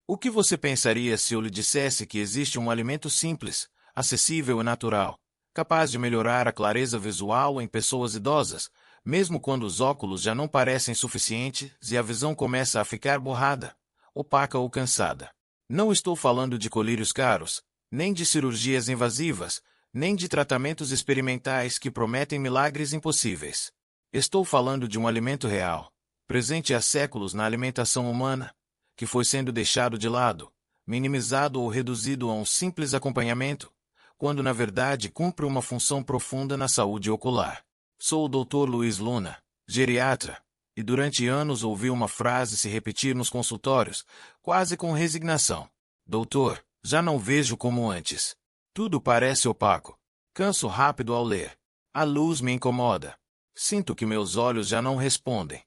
O que você pensaria se eu lhe dissesse que existe um alimento simples, acessível e natural, capaz de melhorar a clareza visual em pessoas idosas, mesmo quando os óculos já não parecem suficientes e a visão começa a ficar borrada, opaca ou cansada? Não estou falando de colírios caros, nem de cirurgias invasivas, nem de tratamentos experimentais que prometem milagres impossíveis. Estou falando de um alimento real, presente há séculos na alimentação humana, que foi sendo deixado de lado, minimizado ou reduzido a um simples acompanhamento, quando na verdade cumpre uma função profunda na saúde ocular. Sou o Dr. Luiz Luna, geriatra, e durante anos ouvi uma frase se repetir nos consultórios, quase com resignação: Doutor, já não vejo como antes. Tudo parece opaco. Canso rápido ao ler. A luz me incomoda. Sinto que meus olhos já não respondem.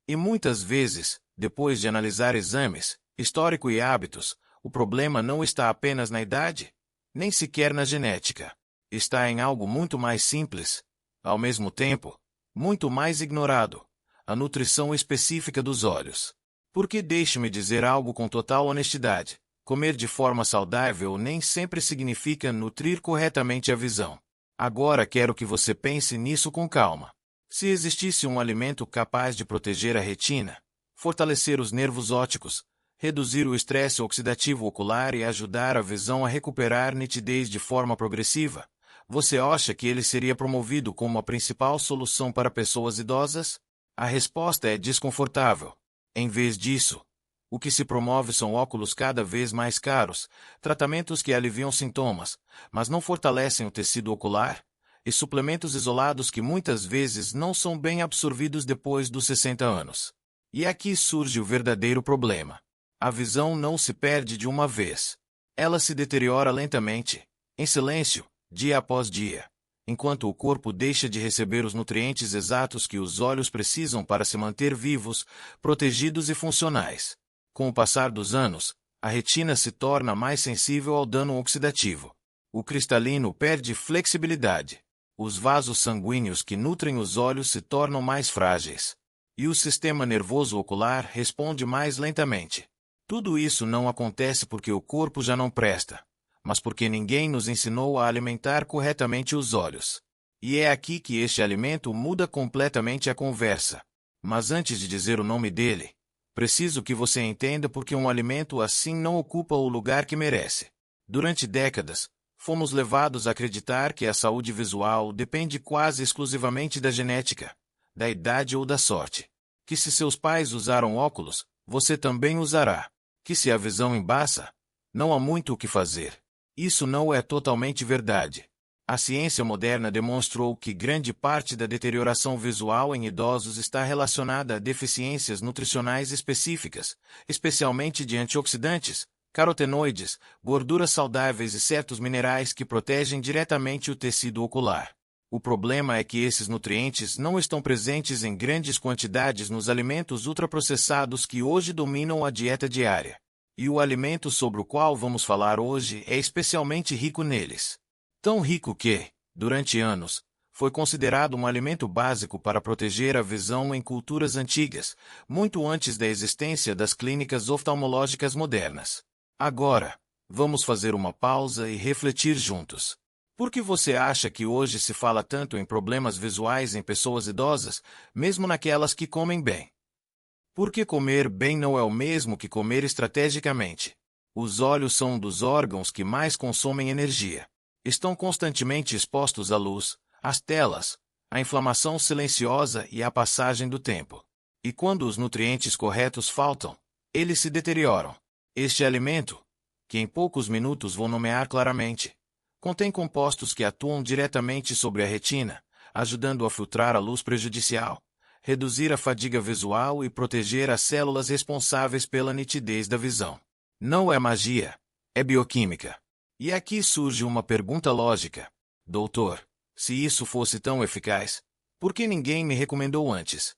E muitas vezes, depois de analisar exames, histórico e hábitos, o problema não está apenas na idade, nem sequer na genética. Está em algo muito mais simples, ao mesmo tempo, muito mais ignorado: a nutrição específica dos olhos. Porque deixe-me dizer algo com total honestidade: comer de forma saudável nem sempre significa nutrir corretamente a visão. Agora quero que você pense nisso com calma. Se existisse um alimento capaz de proteger a retina, fortalecer os nervos ópticos, reduzir o estresse oxidativo ocular e ajudar a visão a recuperar nitidez de forma progressiva, você acha que ele seria promovido como a principal solução para pessoas idosas? A resposta é desconfortável. Em vez disso, o que se promove são óculos cada vez mais caros, tratamentos que aliviam sintomas, mas não fortalecem o tecido ocular, e suplementos isolados que muitas vezes não são bem absorvidos depois dos 60 anos. E aqui surge o verdadeiro problema. A visão não se perde de uma vez. Ela se deteriora lentamente, em silêncio, dia após dia, enquanto o corpo deixa de receber os nutrientes exatos que os olhos precisam para se manter vivos, protegidos e funcionais. Com o passar dos anos, a retina se torna mais sensível ao dano oxidativo. O cristalino perde flexibilidade. Os vasos sanguíneos que nutrem os olhos se tornam mais frágeis. E o sistema nervoso ocular responde mais lentamente. Tudo isso não acontece porque o corpo já não presta, mas porque ninguém nos ensinou a alimentar corretamente os olhos. E é aqui que este alimento muda completamente a conversa. Mas antes de dizer o nome dele, preciso que você entenda porque um alimento assim não ocupa o lugar que merece. Durante décadas, fomos levados a acreditar que a saúde visual depende quase exclusivamente da genética, da idade ou da sorte. Que se seus pais usaram óculos, você também usará. Que se a visão embaça, não há muito o que fazer. Isso não é totalmente verdade. A ciência moderna demonstrou que grande parte da deterioração visual em idosos está relacionada a deficiências nutricionais específicas, especialmente de antioxidantes, carotenoides, gorduras saudáveis e certos minerais que protegem diretamente o tecido ocular. O problema é que esses nutrientes não estão presentes em grandes quantidades nos alimentos ultraprocessados que hoje dominam a dieta diária. E o alimento sobre o qual vamos falar hoje é especialmente rico neles. Tão rico que, durante anos, foi considerado um alimento básico para proteger a visão em culturas antigas, muito antes da existência das clínicas oftalmológicas modernas. Agora, vamos fazer uma pausa e refletir juntos. Por que você acha que hoje se fala tanto em problemas visuais em pessoas idosas, mesmo naquelas que comem bem? Porque comer bem não é o mesmo que comer estrategicamente. Os olhos são um dos órgãos que mais consomem energia. Estão constantemente expostos à luz, às telas, à inflamação silenciosa e à passagem do tempo. E quando os nutrientes corretos faltam, eles se deterioram. Este alimento, que em poucos minutos vou nomear claramente, contém compostos que atuam diretamente sobre a retina, ajudando a filtrar a luz prejudicial, reduzir a fadiga visual e proteger as células responsáveis pela nitidez da visão. Não é magia, é bioquímica. E aqui surge uma pergunta lógica. Doutor, se isso fosse tão eficaz, por que ninguém me recomendou antes?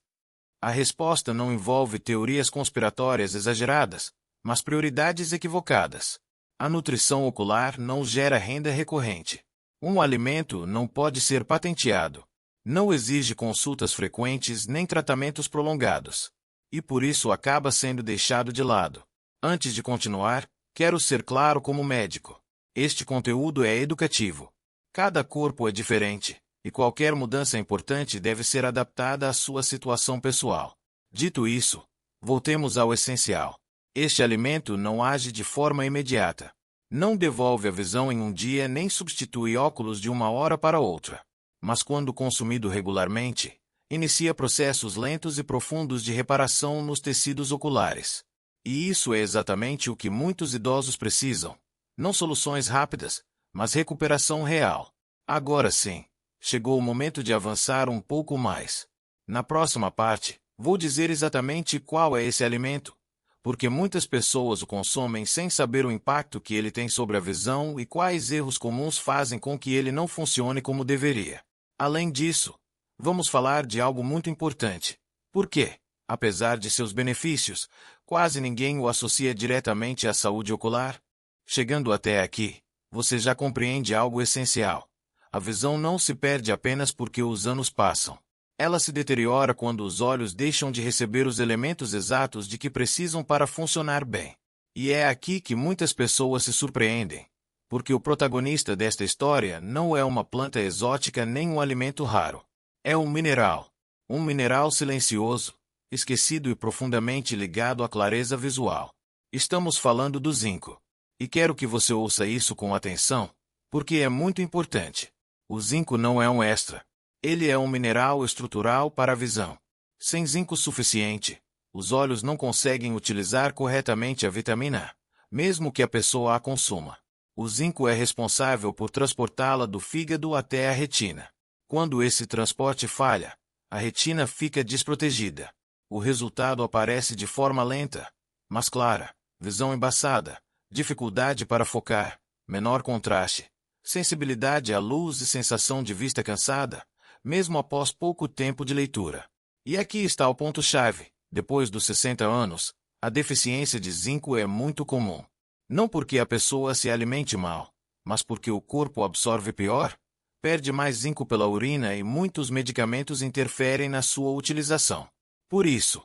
A resposta não envolve teorias conspiratórias exageradas, mas prioridades equivocadas. A nutrição ocular não gera renda recorrente. Um alimento não pode ser patenteado. Não exige consultas frequentes nem tratamentos prolongados. E por isso acaba sendo deixado de lado. Antes de continuar, quero ser claro como médico. Este conteúdo é educativo. Cada corpo é diferente, e qualquer mudança importante deve ser adaptada à sua situação pessoal. Dito isso, voltemos ao essencial. Este alimento não age de forma imediata. Não devolve a visão em um dia nem substitui óculos de uma hora para outra. Mas quando consumido regularmente, inicia processos lentos e profundos de reparação nos tecidos oculares. E isso é exatamente o que muitos idosos precisam. Não soluções rápidas, mas recuperação real. Agora sim, chegou o momento de avançar um pouco mais. Na próxima parte, vou dizer exatamente qual é esse alimento, porque muitas pessoas o consomem sem saber o impacto que ele tem sobre a visão e quais erros comuns fazem com que ele não funcione como deveria. Além disso, vamos falar de algo muito importante. Por quê? Apesar de seus benefícios, quase ninguém o associa diretamente à saúde ocular. Chegando até aqui, você já compreende algo essencial. A visão não se perde apenas porque os anos passam. Ela se deteriora quando os olhos deixam de receber os elementos exatos de que precisam para funcionar bem. E é aqui que muitas pessoas se surpreendem, porque o protagonista desta história não é uma planta exótica nem um alimento raro. É um mineral silencioso, esquecido e profundamente ligado à clareza visual. Estamos falando do zinco. E quero que você ouça isso com atenção, porque é muito importante. O zinco não é um extra. Ele é um mineral estrutural para a visão. Sem zinco suficiente, os olhos não conseguem utilizar corretamente a vitamina A, mesmo que a pessoa a consuma. O zinco é responsável por transportá-la do fígado até a retina. Quando esse transporte falha, a retina fica desprotegida. O resultado aparece de forma lenta, mas clara, visão embaçada, dificuldade para focar, menor contraste, sensibilidade à luz e sensação de vista cansada, mesmo após pouco tempo de leitura. E aqui está o ponto-chave. Depois dos 60 anos, a deficiência de zinco é muito comum. Não porque a pessoa se alimente mal, mas porque o corpo absorve pior, perde mais zinco pela urina e muitos medicamentos interferem na sua utilização. Por isso,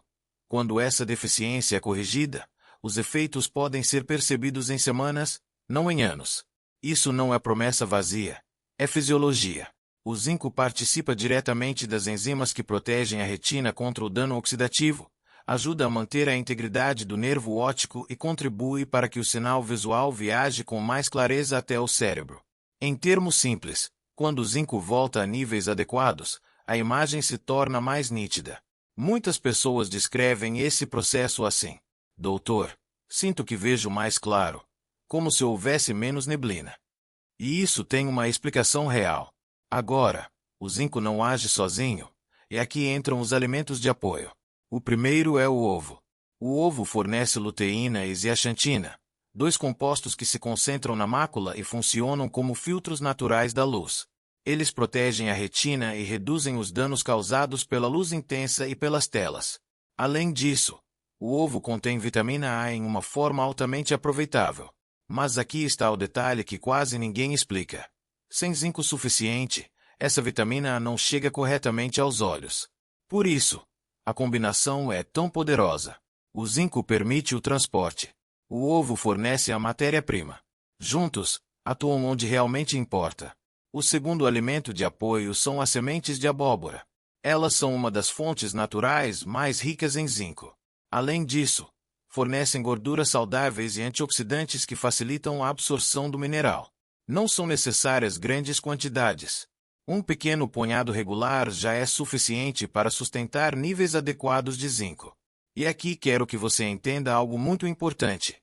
quando essa deficiência é corrigida, os efeitos podem ser percebidos em semanas, não em anos. Isso não é promessa vazia, é fisiologia. O zinco participa diretamente das enzimas que protegem a retina contra o dano oxidativo, ajuda a manter a integridade do nervo óptico e contribui para que o sinal visual viaje com mais clareza até o cérebro. Em termos simples, quando o zinco volta a níveis adequados, a imagem se torna mais nítida. Muitas pessoas descrevem esse processo assim: Doutor, sinto que vejo mais claro, como se houvesse menos neblina. E isso tem uma explicação real. Agora, o zinco não age sozinho, e aqui entram os alimentos de apoio. O primeiro é o ovo. O ovo fornece luteína e zeaxantina, dois compostos que se concentram na mácula e funcionam como filtros naturais da luz. Eles protegem a retina e reduzem os danos causados pela luz intensa e pelas telas. Além disso, o ovo contém vitamina A em uma forma altamente aproveitável. Mas aqui está o detalhe que quase ninguém explica. Sem zinco suficiente, essa vitamina A não chega corretamente aos olhos. Por isso, a combinação é tão poderosa. O zinco permite o transporte. O ovo fornece a matéria-prima. Juntos, atuam onde realmente importa. O segundo alimento de apoio são as sementes de abóbora. Elas são uma das fontes naturais mais ricas em zinco. Além disso, fornecem gorduras saudáveis e antioxidantes que facilitam a absorção do mineral. Não são necessárias grandes quantidades. Um pequeno punhado regular já é suficiente para sustentar níveis adequados de zinco. E aqui quero que você entenda algo muito importante.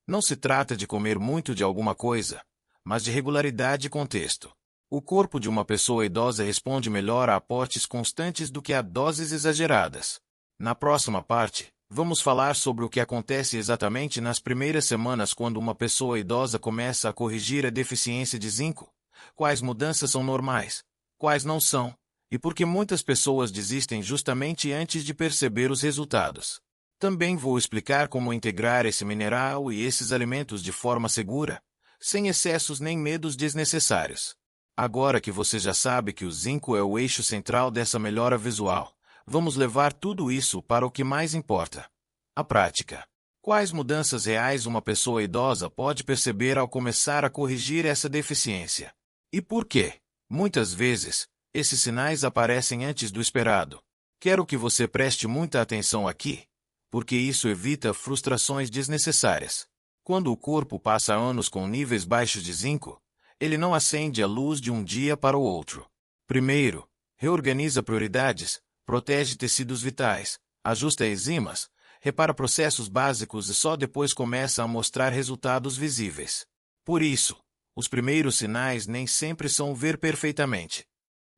Não se trata de comer muito de alguma coisa, mas de regularidade e contexto. O corpo de uma pessoa idosa responde melhor a aportes constantes do que a doses exageradas. Na próxima parte, vamos falar sobre o que acontece exatamente nas primeiras semanas quando uma pessoa idosa começa a corrigir a deficiência de zinco, quais mudanças são normais, quais não são, e por que muitas pessoas desistem justamente antes de perceber os resultados. Também vou explicar como integrar esse mineral e esses alimentos de forma segura, sem excessos nem medos desnecessários. Agora que você já sabe que o zinco é o eixo central dessa melhora visual, vamos levar tudo isso para o que mais importa: a prática. Quais mudanças reais uma pessoa idosa pode perceber ao começar a corrigir essa deficiência? E por quê? Muitas vezes, esses sinais aparecem antes do esperado. Quero que você preste muita atenção aqui, porque isso evita frustrações desnecessárias. Quando o corpo passa anos com níveis baixos de zinco, ele não acende a luz de um dia para o outro. Primeiro, reorganiza prioridades, protege tecidos vitais, ajusta enzimas, repara processos básicos e só depois começa a mostrar resultados visíveis. Por isso, os primeiros sinais nem sempre são ver perfeitamente.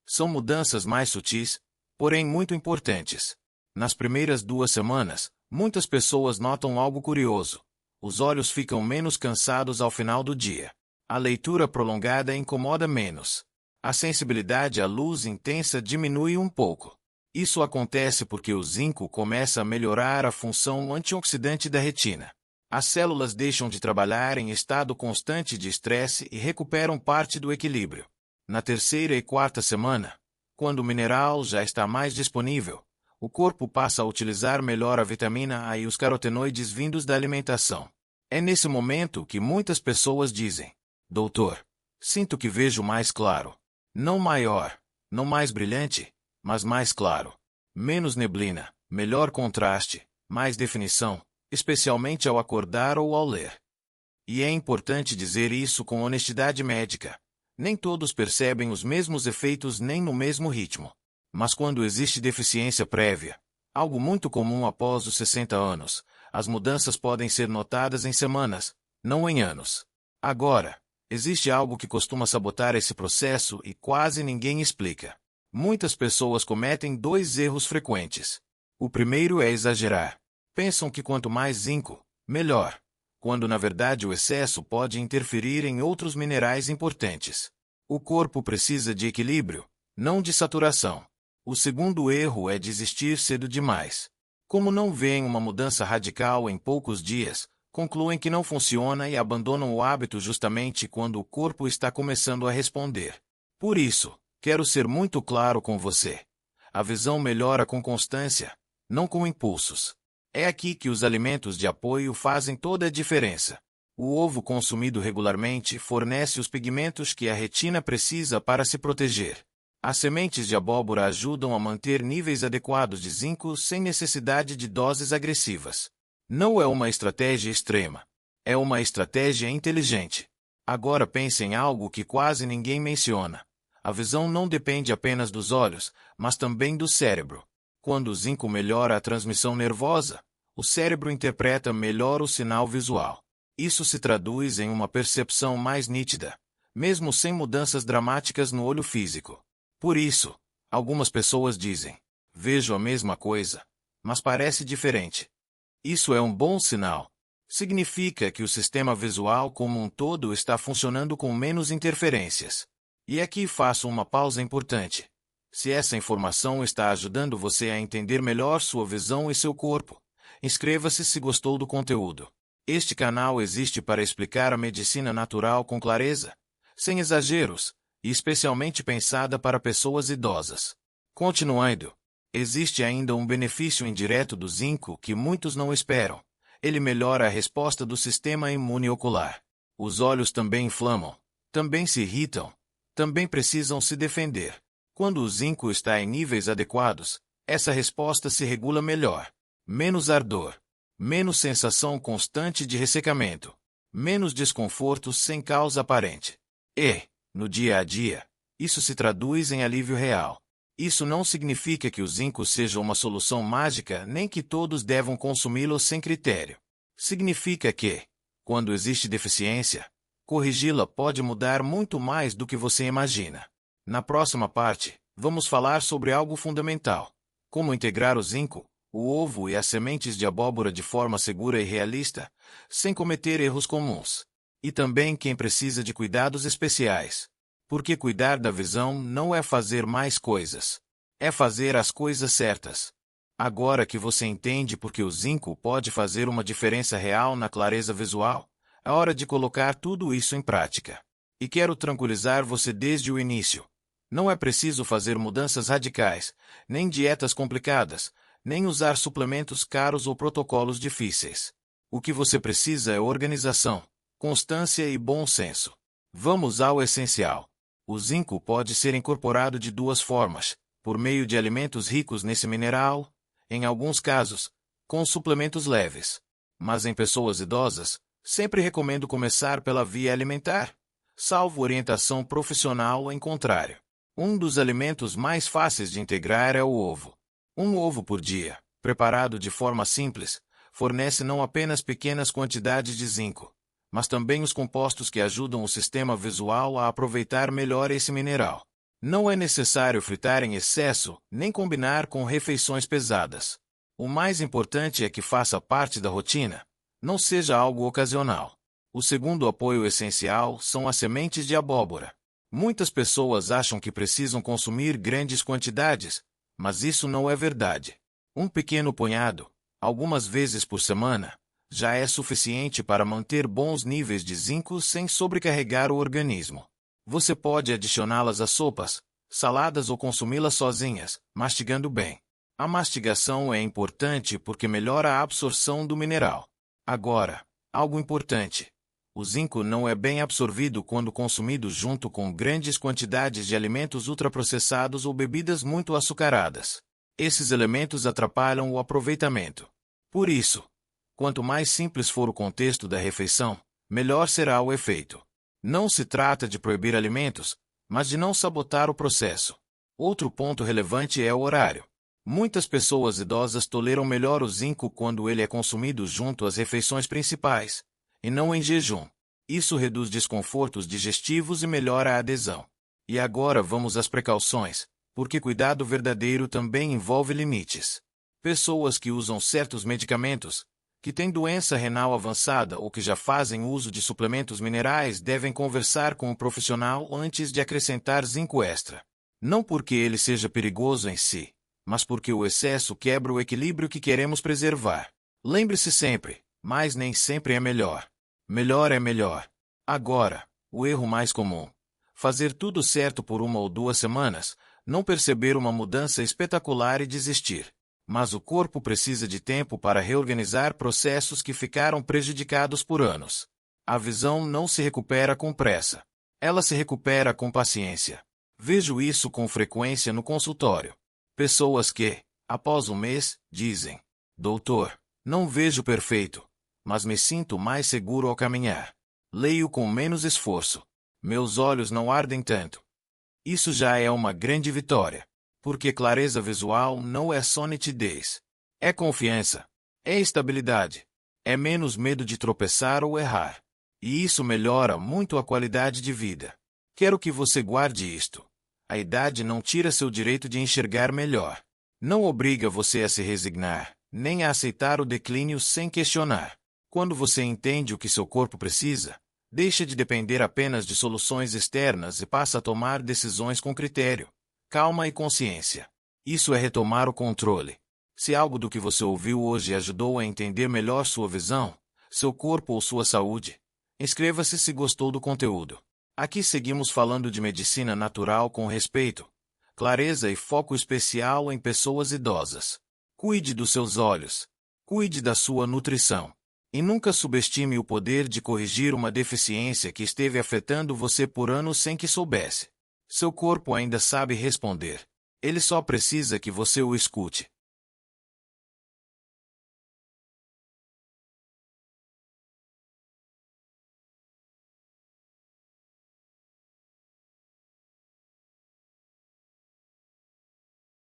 São mudanças mais sutis, porém muito importantes. Nas primeiras 2 semanas, muitas pessoas notam algo curioso. Os olhos ficam menos cansados ao final do dia. A leitura prolongada incomoda menos. A sensibilidade à luz intensa diminui um pouco. Isso acontece porque o zinco começa a melhorar a função antioxidante da retina. As células deixam de trabalhar em estado constante de estresse e recuperam parte do equilíbrio. Na 3ª e 4ª semana, quando o mineral já está mais disponível, o corpo passa a utilizar melhor a vitamina A e os carotenoides vindos da alimentação. É nesse momento que muitas pessoas dizem: Doutor, sinto que vejo mais claro. Não maior, não mais brilhante, mas mais claro. Menos neblina, melhor contraste, mais definição, especialmente ao acordar ou ao ler. E é importante dizer isso com honestidade médica. Nem todos percebem os mesmos efeitos nem no mesmo ritmo. Mas quando existe deficiência prévia, algo muito comum após os 60 anos, as mudanças podem ser notadas em semanas, não em anos. Agora, existe algo que costuma sabotar esse processo e quase ninguém explica. Muitas pessoas cometem 2 erros frequentes. O primeiro é exagerar. Pensam que quanto mais zinco, melhor, quando na verdade o excesso pode interferir em outros minerais importantes. O corpo precisa de equilíbrio, não de saturação. O segundo erro é desistir cedo demais. Como não veem uma mudança radical em poucos dias, concluem que não funciona e abandonam o hábito justamente quando o corpo está começando a responder. Por isso, quero ser muito claro com você. A visão melhora com constância, não com impulsos. É aqui que os alimentos de apoio fazem toda a diferença. O ovo consumido regularmente fornece os pigmentos que a retina precisa para se proteger. As sementes de abóbora ajudam a manter níveis adequados de zinco sem necessidade de doses agressivas. Não é uma estratégia extrema. É uma estratégia inteligente. Agora pense em algo que quase ninguém menciona. A visão não depende apenas dos olhos, mas também do cérebro. Quando o zinco melhora a transmissão nervosa, o cérebro interpreta melhor o sinal visual. Isso se traduz em uma percepção mais nítida, mesmo sem mudanças dramáticas no olho físico. Por isso, algumas pessoas dizem: vejo a mesma coisa, mas parece diferente. Isso é um bom sinal. Significa que o sistema visual como um todo está funcionando com menos interferências. E aqui faço uma pausa importante. Se essa informação está ajudando você a entender melhor sua visão e seu corpo, inscreva-se se gostou do conteúdo. Este canal existe para explicar a medicina natural com clareza, sem exageros, e especialmente pensada para pessoas idosas. Continuando, existe ainda um benefício indireto do zinco que muitos não esperam. Ele melhora a resposta do sistema imune ocular. Os olhos também inflamam, também se irritam, também precisam se defender. Quando o zinco está em níveis adequados, essa resposta se regula melhor. Menos ardor, menos sensação constante de ressecamento, menos desconforto sem causa aparente. E, no dia a dia, isso se traduz em alívio real. Isso não significa que o zinco seja uma solução mágica nem que todos devam consumi-lo sem critério. Significa que, quando existe deficiência, corrigi-la pode mudar muito mais do que você imagina. Na próxima parte, vamos falar sobre algo fundamental: como integrar o zinco, o ovo e as sementes de abóbora de forma segura e realista, sem cometer erros comuns. E também quem precisa de cuidados especiais. Porque cuidar da visão não é fazer mais coisas. É fazer as coisas certas. Agora que você entende por que o zinco pode fazer uma diferença real na clareza visual, é hora de colocar tudo isso em prática. E quero tranquilizar você desde o início. Não é preciso fazer mudanças radicais, nem dietas complicadas, nem usar suplementos caros ou protocolos difíceis. O que você precisa é organização, constância e bom senso. Vamos ao essencial. O zinco pode ser incorporado de duas formas: por meio de alimentos ricos nesse mineral, em alguns casos, com suplementos leves. Mas em pessoas idosas, sempre recomendo começar pela via alimentar, salvo orientação profissional em contrário. Um dos alimentos mais fáceis de integrar é o ovo. Um ovo por dia, preparado de forma simples, fornece não apenas pequenas quantidades de zinco, mas também os compostos que ajudam o sistema visual a aproveitar melhor esse mineral. Não é necessário fritar em excesso, nem combinar com refeições pesadas. O mais importante é que faça parte da rotina, não seja algo ocasional. O segundo apoio essencial são as sementes de abóbora. Muitas pessoas acham que precisam consumir grandes quantidades, mas isso não é verdade. Um pequeno punhado, algumas vezes por semana, já é suficiente para manter bons níveis de zinco sem sobrecarregar o organismo. Você pode adicioná-las a sopas, saladas ou consumi-las sozinhas, mastigando bem. A mastigação é importante porque melhora a absorção do mineral. Agora, algo importante. O zinco não é bem absorvido quando consumido junto com grandes quantidades de alimentos ultraprocessados ou bebidas muito açucaradas. Esses elementos atrapalham o aproveitamento. Por isso, quanto mais simples for o contexto da refeição, melhor será o efeito. Não se trata de proibir alimentos, mas de não sabotar o processo. Outro ponto relevante é o horário. Muitas pessoas idosas toleram melhor o zinco quando ele é consumido junto às refeições principais, e não em jejum. Isso reduz desconfortos digestivos e melhora a adesão. E agora vamos às precauções, porque cuidado verdadeiro também envolve limites. Pessoas que usam certos medicamentos, que têm doença renal avançada ou que já fazem uso de suplementos minerais devem conversar com um profissional antes de acrescentar zinco extra. Não porque ele seja perigoso em si, mas porque o excesso quebra o equilíbrio que queremos preservar. Lembre-se sempre, mas nem sempre é melhor. Melhor é melhor. Agora, o erro mais comum. Fazer tudo certo por 1 ou 2 semanas, não perceber uma mudança espetacular e desistir. Mas o corpo precisa de tempo para reorganizar processos que ficaram prejudicados por anos. A visão não se recupera com pressa. Ela se recupera com paciência. Vejo isso com frequência no consultório. Pessoas que, após um mês, dizem: Doutor, não vejo perfeito, mas me sinto mais seguro ao caminhar. Leio com menos esforço. Meus olhos não ardem tanto. Isso já é uma grande vitória. Porque clareza visual não é só nitidez. É confiança. É estabilidade. É menos medo de tropeçar ou errar. E isso melhora muito a qualidade de vida. Quero que você guarde isto. A idade não tira seu direito de enxergar melhor. Não obriga você a se resignar, nem a aceitar o declínio sem questionar. Quando você entende o que seu corpo precisa, deixa de depender apenas de soluções externas e passa a tomar decisões com critério, calma e consciência. Isso é retomar o controle. Se algo do que você ouviu hoje ajudou a entender melhor sua visão, seu corpo ou sua saúde, inscreva-se se gostou do conteúdo. Aqui seguimos falando de medicina natural com respeito, clareza e foco especial em pessoas idosas. Cuide dos seus olhos. Cuide da sua nutrição. E nunca subestime o poder de corrigir uma deficiência que esteve afetando você por anos sem que soubesse. Seu corpo ainda sabe responder. Ele só precisa que você o escute.